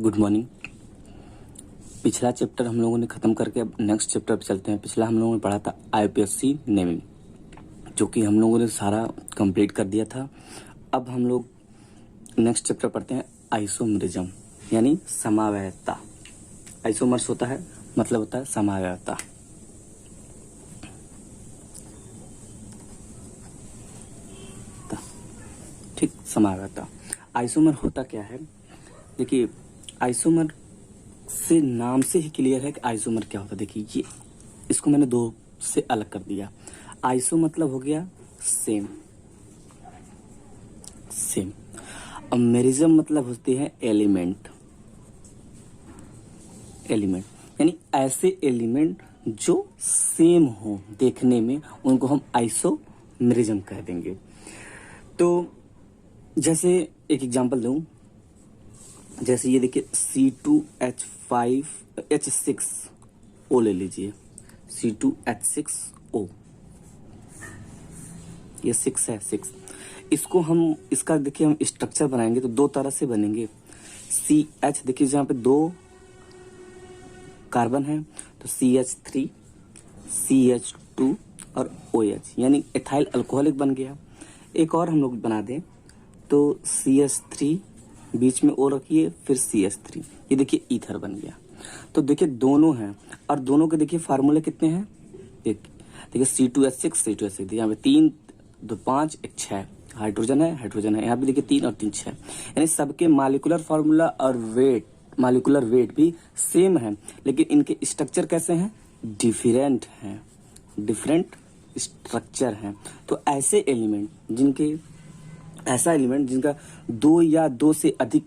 Good morning. पिछला chapter हम लोगों ने ख़त्म करके अब नेक्स्ट चैप्टर पे चलते हैं। पिछला हम लोगों ने पढ़ा था आईपीएससी नेमिंग, जो कि हम लोगों ने सारा कंप्लीट कर दिया था। अब हम लोग नेक्स्ट चैप्टर पढ़ते हैं आइसोमरिज्म, यानी समावयवता। आइसोमर्स होता है मतलब होता है समावयवता। ठीक, समावयवता। आइसोमर होता क्या है? देखिए, आइसोमर से नाम से ही क्लियर है कि आइसोमर क्या होता है। देखिए, ये इसको मैंने दो से अलग कर दिया। आइसो मतलब हो गया सेम, सेम। अब मेरिज्म मतलब होती है एलिमेंट, एलिमेंट यानी ऐसे एलिमेंट जो सेम हो देखने में, उनको हम आइसोमेरिज्म कह देंगे। तो जैसे एक एग्जांपल दूं, जैसे ये देखिए C2H5H6O ले लीजिए। C2H6O, ये 6 है, 6। इसको हम, इसका देखिए हम स्ट्रक्चर बनाएंगे तो दो तरह से बनेंगे। CH देखिए, जहाँ पे दो कार्बन है तो CH3, CH2 और OH, यानी एथाइल अल्कोहलिक बन गया। एक और हम लोग बना दें तो CH3 बीच में O रखिए, फिर CH3, ये देखिए ईथर बन गया। तो देखिए दोनों हैं, और दोनों के देखिए फार्मूले कितने हैं। देखिए C2H6, C2H6, यहाँ पे 3 2 5 1 6 हाइड्रोजन है, हाइड्रोजन है। यहाँ पे देखिए 3 और 3 6, यानी सबके मॉलिक्यूलर फार्मूला और वेट, मॉलिक्यूलर वेट भी सेम है, लेकिन इनके स्ट्रक्चर कैसे हैं? डिफरेंट हैं, डिफरेंट स्ट्रक्चर हैं। तो ऐसे एलिमेंट जिनके, ऐसा एलिमेंट जिनका दो या दो से अधिक,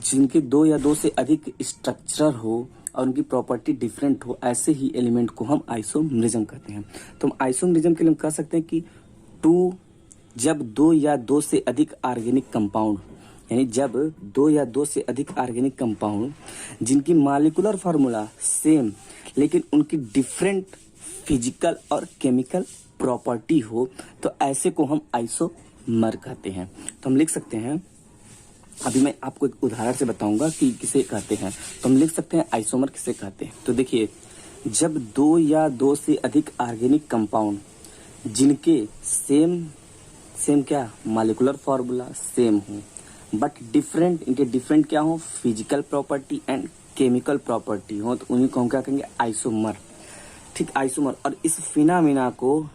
जिनके दो या दो से अधिक स्ट्रक्चर हो और उनकी प्रॉपर्टी डिफरेंट हो, ऐसे ही एलिमेंट को हम आइसोमरिज्म कहते हैं। तो हम आइसोमरिज्म के लिए कह सकते हैं कि जब दो या दो से अधिक ऑर्गेनिक कंपाउंड, यानी जब दो या दो से अधिक ऑर्गेनिक कंपाउंड जिनकी मॉलिक्यूलर फार्मूला सेम लेकिन उनकी डिफरेंट फिजिकल और केमिकल प्रॉपर्टी हो, तो ऐसे को हम आइसोमर कहते हैं। तो हम लिख सकते हैं, अभी मैं आपको एक उदाहरण से बताऊंगा कि किसे कहते हैं। तो हम लिख सकते हैं आइसोमर किसे कहते हैं। तो देखिए, जब दो या दो से अधिक ऑर्गेनिक कंपाउंड जिनके सेम क्या मॉलिक्यूलर फार्मूला सेम हो, बट डिफरेंट, इनके डिफरेंट क्या हो, physical property and chemical property हो, तो उन्हीं को हम क्या कहेंगे? आइसोमर। ठीक, आइसोमर। और इस फिनोमिना को,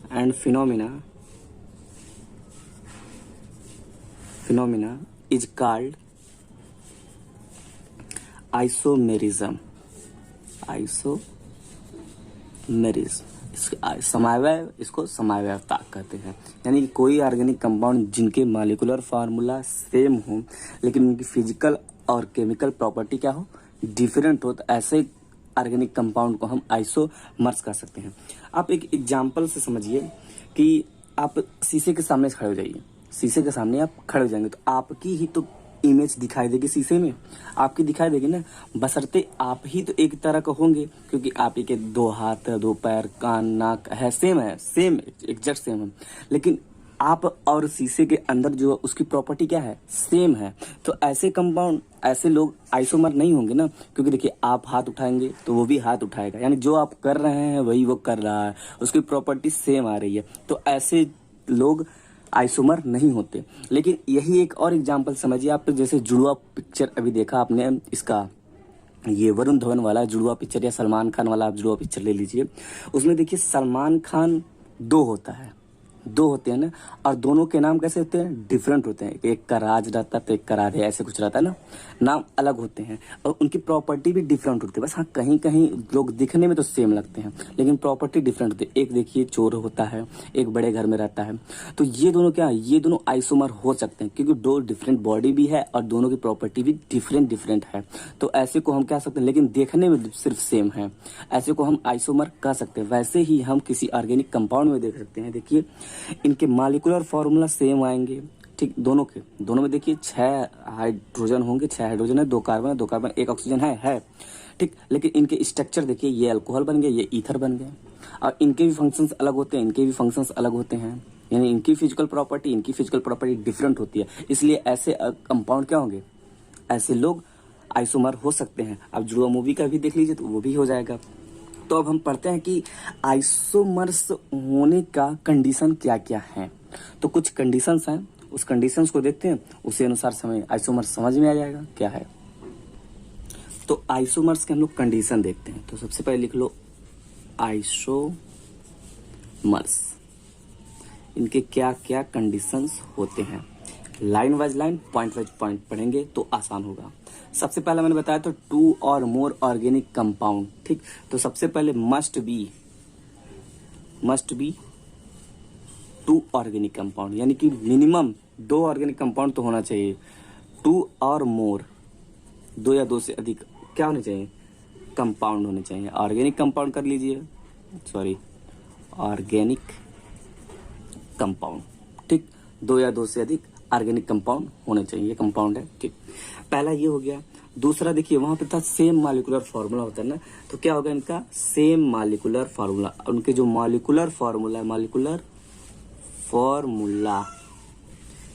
and phenomena is called isomerism, समावयव, इसको समावयवता कहते हैं। यानी कि कोई ऑर्गेनिक कंपाउंड जिनके मॉलिक्यूलर फार्मूला सेम हो लेकिन उनकी फिजिकल और केमिकल प्रॉपर्टी क्या हो, डिफरेंट हो, तो ऐसे ऑर्गेनिक कंपाउंड को हम आइसोमर्स कह सकते हैं। आप एक एग्जांपल से समझिए कि आप शीशे के सामने खड़े हो जाइए। शीशे के सामने आप खड़े हो जाएंगे तो आपकी ही तो इमेज दिखाई देगी शीशे में, आपकी दिखाई देगी ना, बशर्ते आप ही तो एक तरह का होंगे, क्योंकि आप ही के दो हाथ, दो पैर, कान, नाक है, सेम एग्जैक्ट सेम है। लेकिन आप और शीशे के अंदर जो उसकी प्रॉपर्टी क्या है, सेम है। तो ऐसे कंपाउंड, ऐसे लोग आइसोमर नहीं होंगे ना, क्योंकि देखिए आप हाथ उठाएंगे तो वो भी हाथ उठाएगा, यानी जो आप कर रहे हैं वही वो कर रहा है, उसकी प्रॉपर्टी सेम आ रही है। तो ऐसे लोग आइसोमर नहीं होते। लेकिन यही एक और एग्जांपल समझिए आप, जैसे जुड़वा पिक्चर अभी देखा आपने, इसका ये वरुण धवन वाला जुड़वा पिक्चर या सलमान खान वाला आप जुड़वा पिक्चर ले लीजिए। उसमें देखिए सलमान खान दो होते हैं ना, और दोनों के नाम कैसे होते हैं? डिफरेंट होते हैं। एक का राज रहता है तो एक का राधे, ऐसे कुछ रहता है ना, नाम अलग होते हैं और उनकी प्रॉपर्टी भी डिफरेंट होती है। बस हाँ, कहीं कहीं लोग दिखने में तो सेम लगते हैं लेकिन प्रॉपर्टी डिफरेंट होती है। एक देखिए चोर होता है, एक बड़े घर में रहता है, तो ये दोनों क्या है, ये दोनों आइसोमर हो सकते हैं क्योंकि दो डिफरेंट बॉडी भी है और दोनों की प्रॉपर्टी भी डिफरेंट है। तो ऐसे को हम कह सकते हैं, लेकिन देखने में सिर्फ सेम है, ऐसे को हम आइसोमर कह सकते हैं। वैसे ही हम किसी ऑर्गेनिक कंपाउंड में देख सकते हैं। देखिए इनके मॉलिक्यूलर फार्मूला सेम आएंगे, ठीक, दोनों में देखिए 6 हाइड्रोजन होंगे, 6 हाइड्रोजन है, 2 कार्बन है, 2 कार्बन 1 ऑक्सीजन है, ठीक। लेकिन इनके स्ट्रक्चर देखिए, ये अल्कोहल बन गए, ये ईथर बन गए, और इनके भी फंक्शंस अलग होते हैं, इनके भी फंक्शंस अलग होते हैं। यानी इनकी फिजिकल प्रॉपर्टी डिफरेंट होती है, इसलिए ऐसे कंपाउंड क्या होंगे, ऐसे लोग आइसोमर हो सकते हैं। अब जुड़वा मूवी का भी देख लीजिए तो वो भी हो जाएगा। तो अब हम पढ़ते हैं कि आइसोमर्स होने का कंडीशन क्या क्या है। तो कुछ कंडीशंस हैं, उस कंडीशंस को देखते हैं, उसी अनुसार समय आइसोमर्स समझ में आ जाएगा क्या है। तो आइसोमर्स के हम लोग कंडीशन देखते हैं। तो सबसे पहले लिख लो आइसोमर्स, इनके क्या क्या कंडीशंस होते हैं। Line wise line, point wise point पढ़ेंगे तो आसान होगा। सबसे पहले मैंने बताया तो 2 और मोर ऑर्गेनिक कंपाउंड, ठीक। तो सबसे पहले मस्ट बी 2 ऑर्गेनिक कंपाउंड, यानी कि मिनिमम 2 ऑर्गेनिक कंपाउंड तो होना चाहिए। 2 और मोर, 2 या 2 से अधिक क्या होने चाहिए, कंपाउंड होने चाहिए। ऑर्गेनिक कंपाउंड कर लीजिए, ऑर्गेनिक कंपाउंड, ठीक। 2 या 2 से अधिक ऑर्गेनिक कंपाउंड होने चाहिए, कंपाउंड है, ठीक। पहला ये हो गया। दूसरा देखिए वहां पे था सेम मॉलिक्यूलर फार्मूला होता है ना, तो क्या होगा इनका सेम मॉलिक्यूलर फार्मूला। उनके जो मॉलिक्यूलर फार्मूला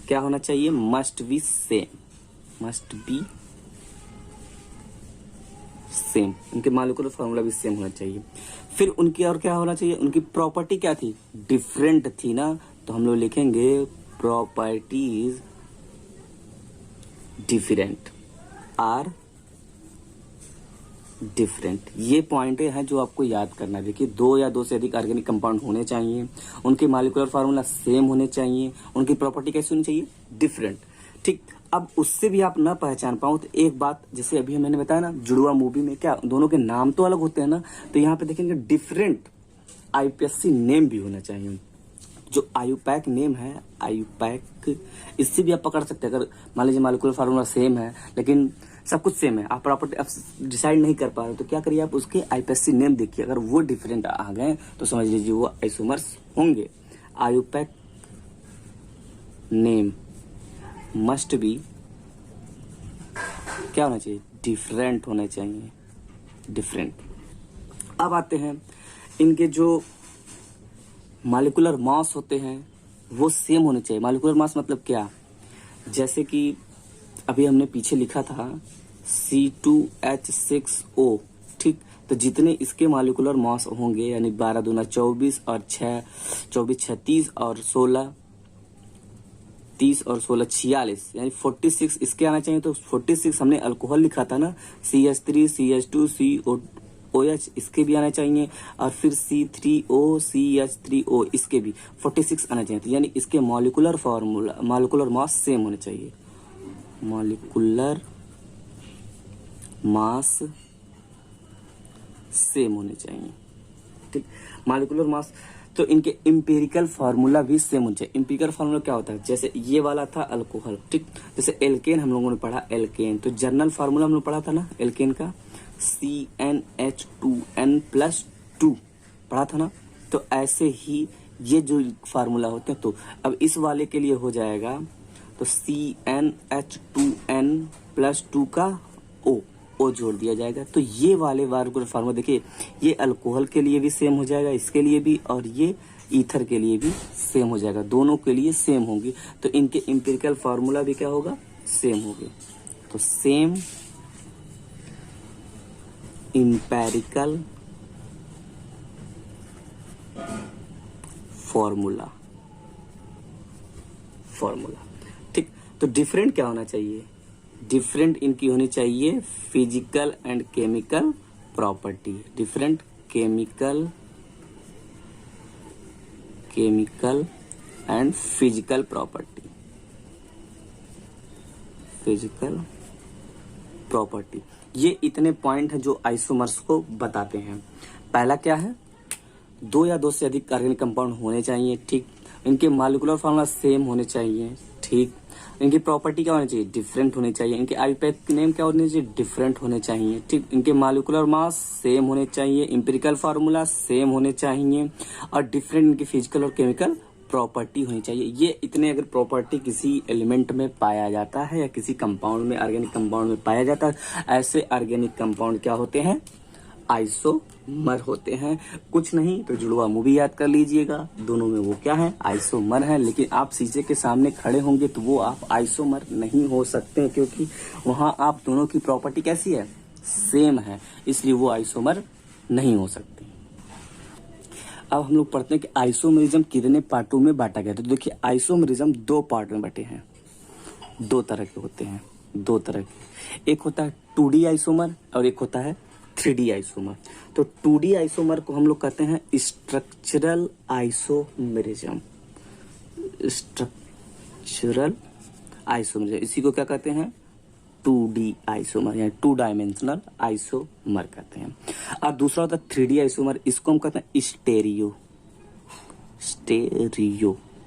क्या होना चाहिए, मस्ट बी सेम, उनके मॉलिक्यूलर फार्मूला भी सेम होना चाहिए। फिर उनकी और क्या होना चाहिए, उनकी प्रॉपर्टी क्या थी, डिफरेंट थी ना, तो हम लोग लिखेंगे प्रॉपर्टीज डिफरेंट आर डिफरेंट। ये पॉइंट है जो आपको याद करना है। देखिए 2 या 2 से अधिक ऑर्गेनिक कंपाउंड होने चाहिए, उनके मॉलिक्यूलर फार्मूला सेम होने चाहिए, उनकी प्रॉपर्टी कैसी होनी चाहिए, डिफरेंट, ठीक। अब उससे भी आप ना पहचान पाओ तो एक बात, जैसे अभी मैंने बताया ना जुड़वा मूवी में क्या दोनों के नाम तो अलग होते हैं ना, तो यहाँ पे देखेंगे डिफरेंट आईपीएससी नेम भी होना चाहिए। जो आयुपैक नेम है, आयुपैक, इससे भी आप पकड़ सकते हैं। अगर मान लीजिए मॉलिक्यूलर फार्मूला सेम है लेकिन सब कुछ सेम है, आप प्रॉपर्टी आप डिसाइड नहीं कर पा रहे, तो क्या करिए आप उसके आईपीएससी नेम देखिए, अगर वो डिफरेंट आ गए तो समझ लीजिए वो आइसोमर्स होंगे। आयुपैक नेम मस्ट बी क्या होना चाहिए, डिफरेंट होना चाहिए, डिफरेंट। अब आते हैं इनके जो मॉलिक्यूलर मास होते हैं वो सेम होने चाहिए। मॉलिक्यूलर मास मतलब क्या, जैसे कि अभी हमने पीछे लिखा था C2H6O, ठीक। तो जितने इसके मॉलिक्यूलर मास होंगे यानी 12 दूना 24 और 6 24 36 और 16 30 और 16 46, यानी 46 इसके आना चाहिए। तो 46 हमने अल्कोहल लिखा था ना, CH3 CH2 COOH, इसके भी आना चाहिए। और फिर C3O CH3O, इसके भी 46 आना चाहिए। तो यानी इसके molecular formula, molecular mass same होने चाहिए, मॉलिक्यूलर मास सेम होने चाहिए, ठीक। मॉलिक्यूलर मास, तो इनके इंपेरिकल फार्मूला भी सेम होना चाहिए। इंपेरिकल फार्मूला क्या होता है, जैसे ये वाला था अल्कोहल, ठीक। जैसे एल्केन हम लोगों ने पढ़ा, एल्केन तो जर्नल फार्मूला हम लोग पढ़ा था ना एल्केन का, CnH2n+2 पढ़ा था ना। तो ऐसे ही ये जो फार्मूला होते हैं, तो अब इस वाले के लिए हो जाएगा तो CnH2n+2 का O जोड़ दिया जाएगा। तो ये वाले फार्मूला देखिए, ये अल्कोहल के लिए भी सेम हो जाएगा, इसके लिए भी, और ये ईथर के लिए भी सेम हो जाएगा, दोनों के लिए सेम होगी। तो इनके इंपेरिकल फार्मूला भी क्या होगा, सेम होगी। तो सेम इंपेरिकल फॉर्मूला, ठीक। तो डिफरेंट क्या होना चाहिए, डिफरेंट इनकी होनी चाहिए physical and chemical property, different chemical and physical property, ये इतने पॉइंट हैं जो आइसोमर्स को बताते हैं। पहला क्या है, 2 या 2 से अधिक ऑर्गेनिक कंपाउंड होने चाहिए, ठीक। इनके मॉलिक्यूलर फार्मूला सेम होने चाहिए, ठीक। इनकी प्रॉपर्टी क्या होनी चाहिए, डिफरेंट होनी चाहिए। इनके आयुपैक नेम क्या होने चाहिए, डिफरेंट होने चाहिए, ठीक। इनके मॉलिक्यूलर मास सेम होने चाहिए, इंपेरिकल फार्मूला सेम होने चाहिए, और डिफरेंट इनकी फिजिकल और केमिकल प्रॉपर्टी होनी चाहिए। ये इतने अगर प्रॉपर्टी किसी एलिमेंट में पाया जाता है या किसी कंपाउंड में, ऑर्गेनिक कंपाउंड में पाया जाता है, ऐसे ऑर्गेनिक कंपाउंड क्या होते हैं, आइसोमर होते हैं। कुछ नहीं तो जुड़वा मूवी याद कर लीजिएगा, दोनों में वो क्या है, आइसोमर है। लेकिन आप शीशे के सामने खड़े होंगे तो वो आप आइसोमर नहीं हो सकते, क्योंकि वहां आप दोनों की प्रॉपर्टी कैसी है, सेम है, इसलिए वो आइसोमर नहीं हो सकते। अब हम लोग पढ़ते हैं कि आइसोमरिज्म कितने पार्टों में बांटा गया था। तो देखिए आइसोमरिज्म 2 पार्ट में बटे हैं, 2 तरह के होते हैं, 2 तरह के। एक होता है 2D आइसोमर और एक होता है 3D आइसोमर। तो 2D आइसोमर को हम लोग कहते हैं स्ट्रक्चरल आइसोमरिज्म, स्ट्रक्चरल आइसोमरिज्म, इसी को क्या कहते हैं, 2D आइसोमर, यानी 2 डायमेंशनल आइसोमर कहते हैं। और दूसरा होता है 3D आइसोमर, इसको हम कहते हैं स्टेरियो,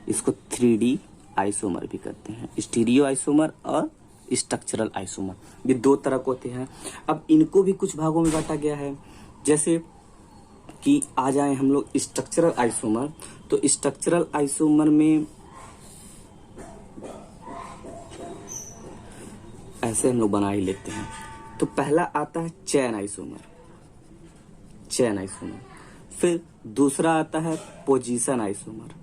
इसको 3D आइसोमर भी कहते हैं, स्टीरियो आइसोमर और स्ट्रक्चरल आइसोमर, ये 2 तरह के होते हैं। अब इनको भी कुछ भागों में बांटा गया है, जैसे कि आ जाए हम लोग स्ट्रक्चरल आइसोमर। तो स्ट्रक्चरल आइसोमर में ऐसे हम लोग बना ही लेते हैं। तो पहला आता है चैन आइसोमर, फिर दूसरा आता है पोजीशन आइसोमर,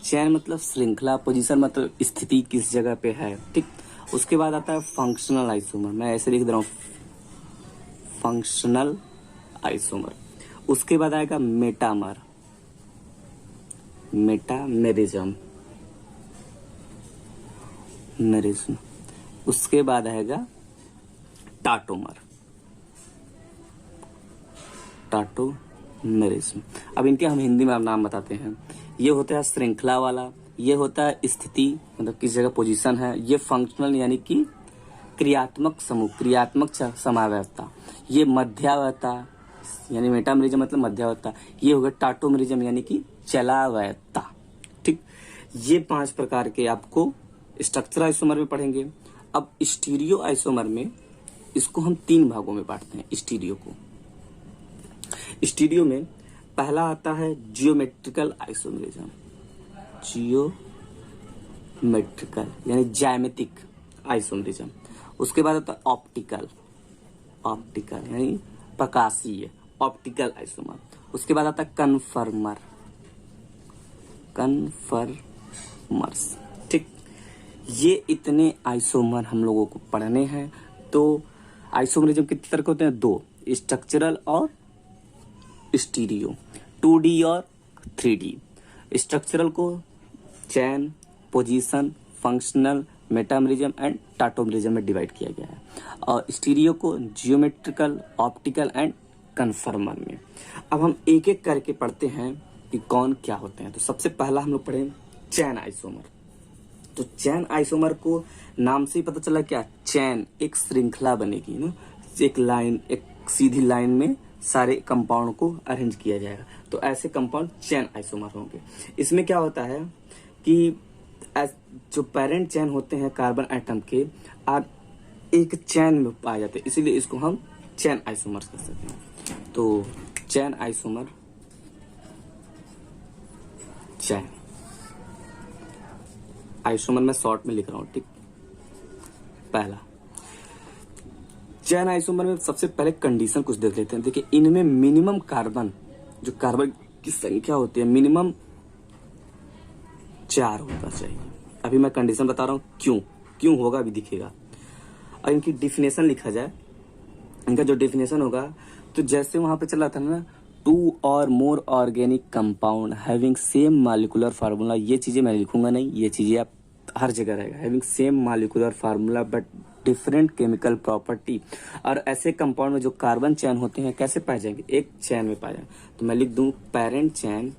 चैन मतलब श्रृंखला, पोजीशन मतलब स्थिति किस जगह पे है, ठीक। उसके बाद आता है फंक्शनल आइसोमर, मैं ऐसे लिख दे रहा हूँ, फंक्शनल आइसोमर। उसके बाद आएगा मेटामेरिज्म, उसके बाद आएगा टाटोमेरिज्म। अब इनके हम हिंदी में नाम बताते हैं। ये होता है श्रृंखला वाला, ये होता है स्थिति मतलब किस जगह पोजीशन है, ये फंक्शनल यानी कि क्रियात्मक समूह, क्रियात्मक समावयवता, ये मध्यावयता यानी मेटामेरिज्म मतलब मध्यावयता, ये होगा टाटोमेरिज्म यानी कि चलावयता, ठीक। ये 5 प्रकार के आपको स्ट्रक्चरल आइसोमर में पढ़ेंगे। अब स्टीरियो आइसोमर में इसको हम 3 भागों में बांटते हैं। स्टीरियो में पहला आता है जियोमेट्रिकल आइसोमरिज्म, यानी ज्यामितिक आइसोमरिज्म। उसके बाद आता है ऑप्टिकल यानी प्रकाशीय, ऑप्टिकल आइसोमर। उसके बाद आता है कन्फर्मर्स, ठीक। ये इतने आइसोमर हम लोगों को पढ़ने हैं। तो आइसोमरिज्म कितने तरह के होते हैं, 2, स्ट्रक्चरल और स्टीरियो, 2D और 3D। स्ट्रक्चरल को चैन, position, functional, metamerism and tautomerism में डिवाइड किया गया है, और स्टीरियो को जियोमेट्रिकल, ऑप्टिकल एंड कन्फर्मर में। अब हम एक एक करके पढ़ते हैं कि कौन क्या होते हैं। तो सबसे पहला हम लोग पढ़ें चैन आइसोमर। तो चैन आइसोमर को नाम से ही पता चला क्या, चैन एक श्रृंखला बनेगी ना, एक सीधी लाइन में सारे कंपाउंड को अरेंज किया जाएगा, तो ऐसे कंपाउंड चैन आइसोमर होंगे। इसमें क्या होता है कि जो पेरेंट चैन होते हैं कार्बन एटम के, आप एक चैन में पाए जाते हैं, इसीलिए इसको हम चैन आइसोमर कह सकते हैं। तो चैन आइसोमर मैं शॉर्ट में लिख रहा हूं, ठीक। पहला चैन आइसोमर में सबसे पहले कंडीशन कुछ देख लेते हैं। देखिए इनमें मिनिमम कार्बन, जो कार्बन की संख्या होती है मिनिमम 4 होना चाहिए। अभी मैं कंडीशन बता रहा हूं क्यों होगा अभी दिखेगा। और इनकी डिफिनेशन लिखा जाए, इनका जो डिफिनेशन होगा, तो जैसे वहां पे चला था ना, 2 और more organic compound having same molecular formula, ये चीजें मैं लिखूंगा नहीं, ये चीजें आप हर जगह रहेगा, having same molecular formula but different chemical property. और ऐसे कंपाउंड में जो कार्बन चैन होते हैं कैसे पाए जाएंगे, एक चैन में पाए जाएंगे। तो मैं लिख दूं पेरेंट चैन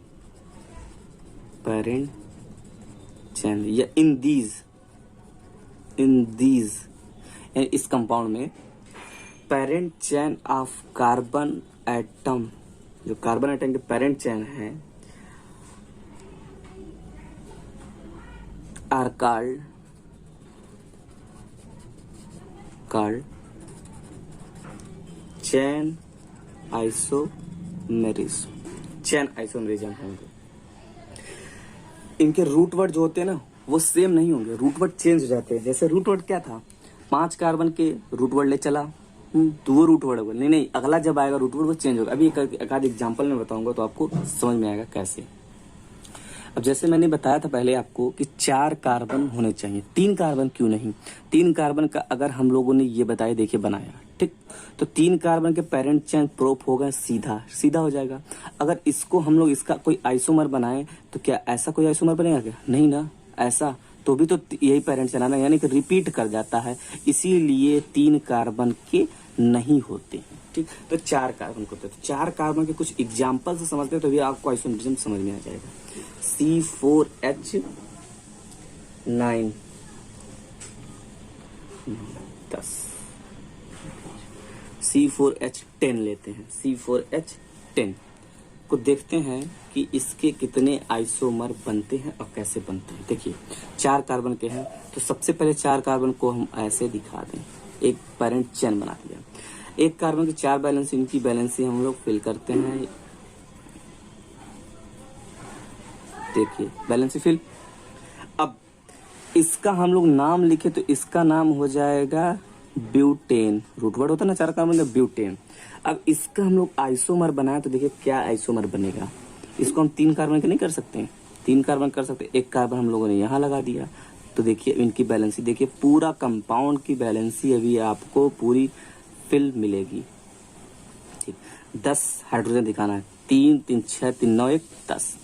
या इन दीज इस कंपाउंड में parent chain of carbon atom, जो कार्बन एटम के पेरेंट चैन है, आर कॉल्ड चैन आइसोमेरिज्म होंगे। इनके रूट वर्ड जो होते हैं ना वो सेम नहीं होंगे, रूट वर्ड चेंज हो जाते हैं। जैसे रूट वर्ड क्या था, 5 कार्बन के रूट वर्ड ले चला, तो वो रूट वर्ड होगा। नहीं नहीं, अगला जब आएगा रूट वर्ड वो चेंज होगा। अभी एक आध एग्जाम्पल में बताऊंगा तो आपको समझ में आएगा कैसे। अब जैसे मैंने बताया था पहले आपको कि 4 कार्बन होने चाहिए, 3 कार्बन क्यों नहीं। 3 कार्बन का अगर हम लोगों ने ये बताया, देखिए बनाया, ठीक, तो 3 कार्बन के पेरेंट चेन प्रोप होगा, सीधा सीधा हो जाएगा। अगर इसको हम लोग इसका कोई आइसोमर बनाए तो क्या ऐसा कोई आइसोमर बनेगा क्या? नहीं ना, ऐसा तो भी तो यही पेरेंट चेन आना, यानी कि रिपीट कर जाता है, इसीलिए 3 कार्बन के नहीं होते हैं, ठीक। तो 4 कार्बन को, तो 4 कार्बन के कुछ एग्जाम्पल से समझते हैं तो भी आपको आइसोमरिज्म समझ में आ जाएगा। C4H9 10, C4H10 लेते हैं। C4H10 को देखते हैं कि इसके कितने आइसोमर बनते हैं और कैसे बनते हैं। देखिए 4 कार्बन के हैं, तो सबसे पहले 4 कार्बन को हम ऐसे दिखा दें, एक पेरेंट चेन बना दिया। एक कार्बन की 4 बैलेंस, इनकी बैलेंसी हम लोग फिल करते हैं। देखिए बैलेंसी फिल। अब इसका हम लोग नाम लिखे तो इसका नाम हो जाएगा ब्यूटेन। रूट वर्ड होता है ना 4 कार्बन का, ब्यूटेन। अब इसका हम लोग आइसोमर बनाए तो देखिए क्या आइसोमर बनेगा। इसको हम 3 कार्बन के नहीं कर सकते हैं, 3 कार्बन कर सकते। एक कार्बन हम लोगों ने यहाँ लगा दिया तो देखिए इनकी बैलेंसी, देखिए पूरा कंपाउंड की बैलेंसी अभी आपको पूरी फिल मिलेगी, ठीक। 10 हाइड्रोजन दिखाना है, 3 3 6 3 9 1 10।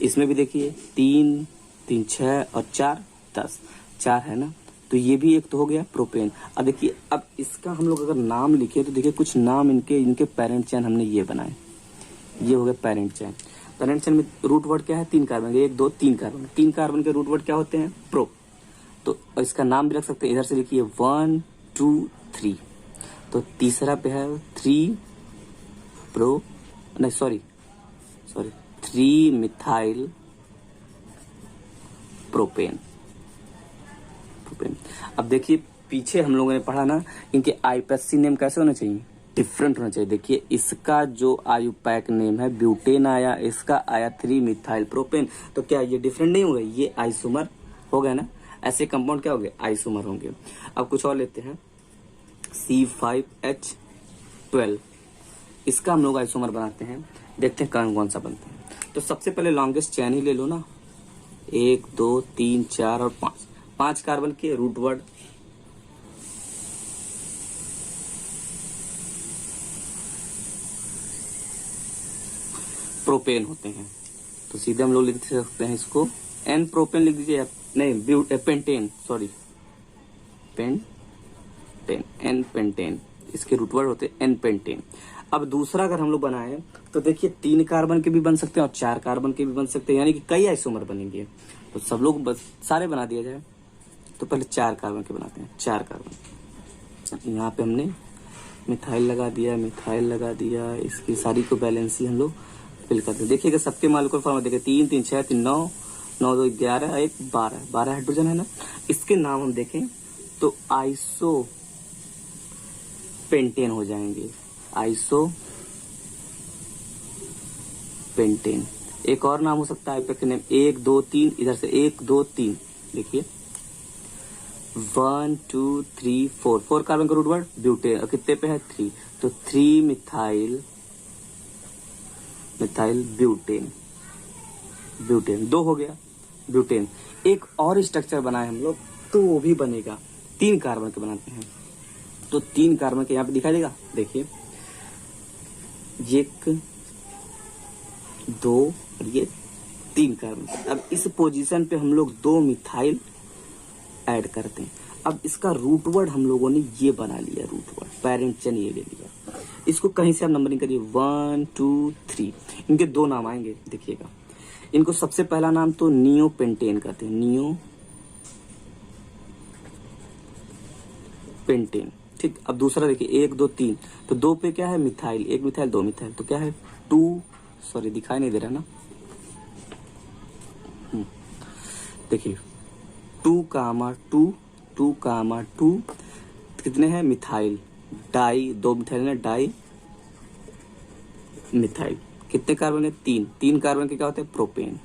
इसमें भी देखिए 3 3 6 और 4 10, 4 है ना, तो ये भी एक तो हो गया प्रोपेन। अब देखिए, अब इसका हम लोग अगर नाम लिखे तो देखिए कुछ नाम इनके पेरेंट चेन हमने ये बनाए, ये हो गया पेरेंट चेन। पेरेंट चेन में रूट वर्ड क्या है? 3 कार्बन के, 1 2 3 कार्बन। 3 कार्बन के रूट वर्ड क्या होते हैं? प्रो। तो इसका नाम भी रख सकते हैं, इधर से लिखिए 1 2 3। तो तीसरा पे है 3 प्रो, नहीं सॉरी 3 मिथाइल प्रोपेन। अब देखिए पीछे हम लोगों ने पढ़ा ना, इनके आईपीएससी नेम कैसे होने चाहिए? डिफरेंट होना चाहिए। देखिए इसका जो आयुपैक नेम है ब्यूटेन आया, इसका आया 3 मिथाइल प्रोपेन। तो क्या ये डिफरेंट नहीं हो गए? ये आइसोमर हो गए ना। ऐसे कंपाउंड क्या हो गए? आइसोमर होंगे। अब कुछ और लेते हैं, C5H12। इसका हम लोग आइसोमर बनाते हैं, देखते हैं कौन कौन सा बनता है। तो सबसे पहले लॉन्गेस्ट चैन ही ले लो ना, 1 2 3 4 और 5। 5 कार्बन के रूट वर्ड प्रोपेन होते हैं, तो सीधे हम लोग लिख सकते हैं इसको एन प्रोपेन लिख दीजिए, नहीं pentane, sorry pentane, n pentane. इसके रूट वर्ड होते हैं एन पेंटेन। अब दूसरा अगर हम लोग बनाए तो देखिए 3 कार्बन के भी बन सकते हैं और 4 कार्बन के भी बन सकते हैं, यानी कि कई आइसोमर बनेंगे। तो सब लोग बस सारे बना दिया जाए। तो पहले 4 कार्बन के बनाते हैं। 4 कार्बन, यहाँ पे हमने मिथाइल लगा दिया, इसकी सारी को बैलेंसी हम लोग फिल करते हैं। देखिएगा सबके मॉलिक्यूलर फॉर्मूला देखिए 3 3 6 3 9 9 2 11 1 12 हाइड्रोजन है ना। इसके नाम हम देखें तो आइसो पेंटेन हो जाएंगे, आइसो पेंटेन। एक और नाम हो सकता है आईपैक नेम 1 2 3, इधर से 1 2 3 देखिए 1 2 3 4। 4 कार्बन का रूट वर्ड ब्यूटेन, और कितने पे है? 3। तो 3 मिथाइल ब्यूटेन, 2 हो गया ब्यूटेन। एक और स्ट्रक्चर बनाए हम लोग तो वो भी बनेगा, 3 कार्बन के बनाते हैं। तो 3 कार्बन के यहाँ पे दिखाई देगा, देखिए 1 2 और ये 3 कार्बन। अब इस पोजीशन पे हम लोग 2 मिथाइल ऐड करते हैं। अब इसका रूट वर्ड हम लोगों ने ये बना लिया, रूट वर्ड पेरेंट चेन ये ले लिया। इसको कहीं से आप नंबरिंग करिए 1 2 3। इनके 2 नाम आएंगे, देखिएगा। इनको सबसे पहला नाम तो नियो पेंटेन कहते हैं, नियो पेंटेन, ठीक। अब दूसरा देखिए 1 2 3, तो 2 पे क्या है? मिथाइल, 1 मिथाइल 2 मिथाइल, तो क्या है? 2, सॉरी दिखाई नहीं दे रहा ना, देखिए 2 कामा 2 2 कामा 2 कितने हैं? मिथाइल, डाई 2 मिथाइल है, डाई मिथाइल। कितने कार्बन है? 3 कार्बन के क्या होते हैं? प्रोपेन।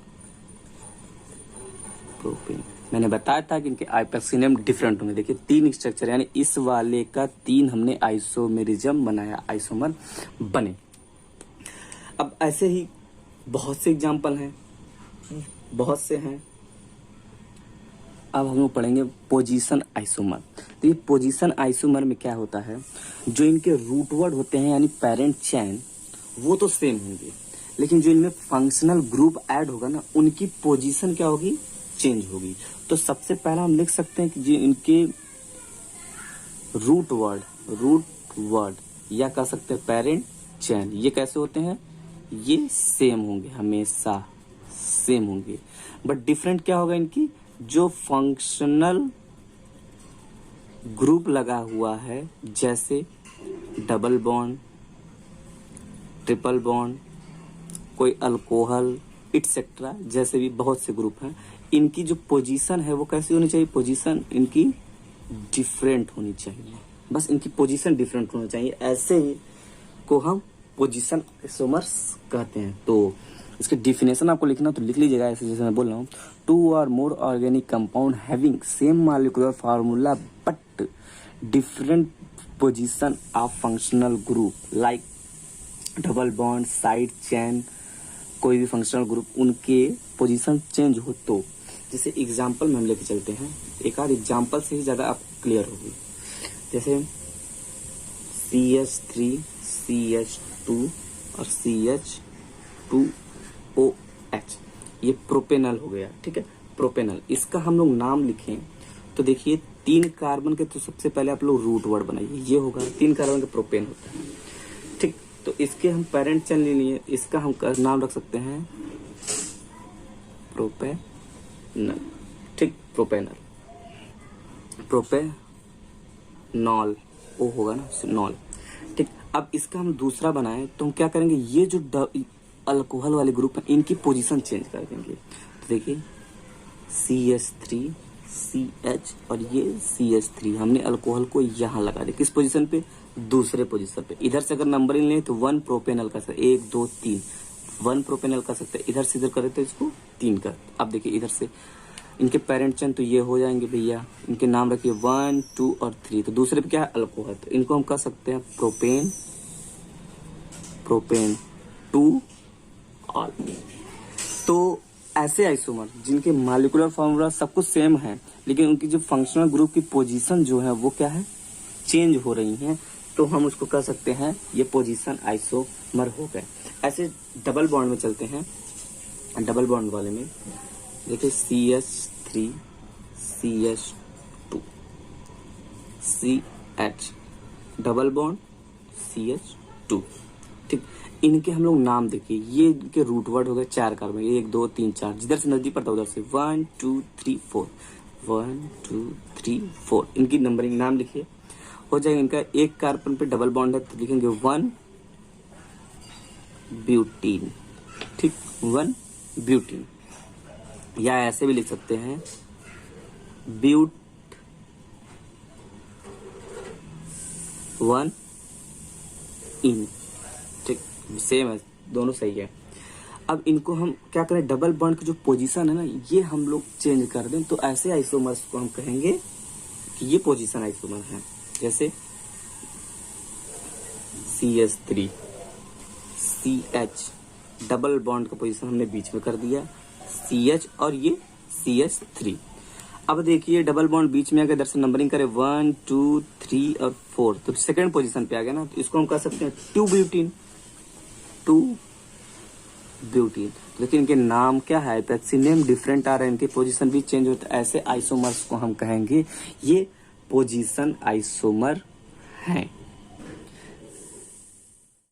मैंने बताया था कि इनके आइपेक्सी नेम डिफरेंट होंगे। देखिए 3 स्ट्रक्चर, यानी इस वाले का 3 हमने आइसोमेरिज्म बनाया, आइसोमर बने। अब ऐसे ही बहुत से एग्जाम्पल हैं, बहुत से हैं। अब हम लोग पढ़ेंगे पोजीशन आइसोमर। तो ये पोजीशन आइसोमर में क्या होता है, जो इनके रूट वर्ड होते हैं यानी पेरेंट चैन, वो तो सेम होंगे, लेकिन जो इनमें फंक्शनल ग्रुप ऐड होगा ना, उनकी पोजीशन क्या होगी, चेंज होगी। तो सबसे पहला हम लिख सकते हैं कि जो इनके रूट वर्ड या कह सकते हैं पेरेंट चैन, ये कैसे होते हैं, ये सेम होंगे, हमेशा सेम होंगे। बट डिफरेंट क्या होगा, इनकी जो फंक्शनल ग्रुप लगा हुआ है, जैसे डबल बॉन्ड, ट्रिपल बॉन्ड, कोई अल्कोहल इटसेट्रा, जैसे भी बहुत से ग्रुप हैं, इनकी जो पोजीशन है वो कैसी होनी चाहिए, पोजीशन इनकी डिफरेंट होनी चाहिए। बस इनकी पोजीशन डिफरेंट होनी चाहिए, ऐसे ही को हम पोजीशन आइसोमर्स कहते हैं। तो इसके डिफिनेशन आपको लिखना तो लिख लीजिएगा, ऐसे जैसे मैं बोल रहा हूँ। 2 or more organic compound having same molecular formula but different position of functional group like double bond, side chain, कोई भी फंक्शनल ग्रुप, उनके पोजीशन चेंज हो तो, जैसे एग्जांपल में हम लेके चलते हैं, एक आध एग्जांपल से ही ज़्यादा आप क्लियर होगी। जैसे CH3 CH2 और CH2OH, ये प्रोपेनल हो गया, ठीक है, प्रोपेनल। इसका हम लोग नाम लिखें तो देखिए 3 कार्बन के, तो सबसे पहले आप लोग रूट वर्ड बनाइए, ये होगा 3 कार्बन के प्रोपेन होता है, ठीक। तो इसके हम पेरेंट चैन ले लिए, इसका हम नाम रख सकते हैं प्रोपेनल, ठीक, प्रोपेनल, प्रोपेनॉल, ओ होगा ना, नॉल, ठीक। अब इसका हम दूसरा बनाएं तो हम क्या करेंगे, ये जो अल्कोहल वाले ग्रुप है, इनकी पोजीशन चेंज कर देंगे। तो देखिए CH3 CH और ये CH3, हमने अल्कोहल को यहाँ लगा दिया, किस पोजीशन पे, दूसरे पोजीशन पे। इधर से अगर नंबरिंग लें तो 1 प्रोपेनल का, 1 2 3, 1 प्रोपेनल का सकते हैं। इधर से इधर करें तो इसको 3 का। अब देखिए इधर से इनके पेरेंट चैन तो ये हो जाएंगे भैया, इनके नाम रखिए 1 2 और 3। तो दूसरे पे क्या है, अल्कोहल, तो इनको हम कह सकते हैं प्रोपेन 2 ऑल। तो ऐसे आइसोमर जिनके मॉलिक्यूलर फॉर्मूला सब कुछ सेम है, लेकिन उनकी जो फंक्शनल ग्रुप की पोजीशन जो है वो क्या है, चेंज हो रही है, तो हम उसको कह सकते हैं ये पोजीशन आइसोमर हो गए। ऐसे डबल बॉन्ड में चलते हैं, डबल बॉन्ड वाले में देखिए CH3 CH2 CH, double bond CH2, ठीक। इनके हम लोग नाम देखिए, ये इनके रूट वर्ड हो गए 4 कार्बन, 1 2 3 4, जिधर से नजदीक पड़ता है उधर से 1 2 3 4, 1 2 3 4, इनकी नंबरिंग नाम लिखिए, हो जाएगा। इनका 1 कार्बन पे डबल बॉन्ड है तो लिखेंगे 1 ब्यूटीन, ठीक, 1 ब्यूटीन, या ऐसे भी लिख सकते हैं ब्यूट 1 इन, ठीक, सेम है, दोनों सही है। अब इनको हम क्या करें, डबल बॉन्ड की जो पोजीशन है ना, ये हम लोग चेंज कर दें, तो ऐसे आइसोमर्स को हम कहेंगे कि ये पोजीशन आइसोमर है। जैसे CH3 CH, डबल बॉन्ड का पोजीशन हमने बीच में कर दिया, CH और ये CH3। अब देखिए डबल बॉन्ड बीच में आ गया, इधर से नंबरिंग करें 1 2 3 और 4, तो सेकंड पोजीशन पे आ गया ना, तो इसको हम कह सकते हैं 2 ब्यूटीन, 2 ब्यूटीन। लेकिन इनके नाम क्या है, आइपेक्सी नेम डिफरेंट आ रहे हैं, इनकी पोजीशन भी चेंज होता है, ऐसे आइसोमर्स को हम कहेंगे ये पोजीशन आइसोमर हैं।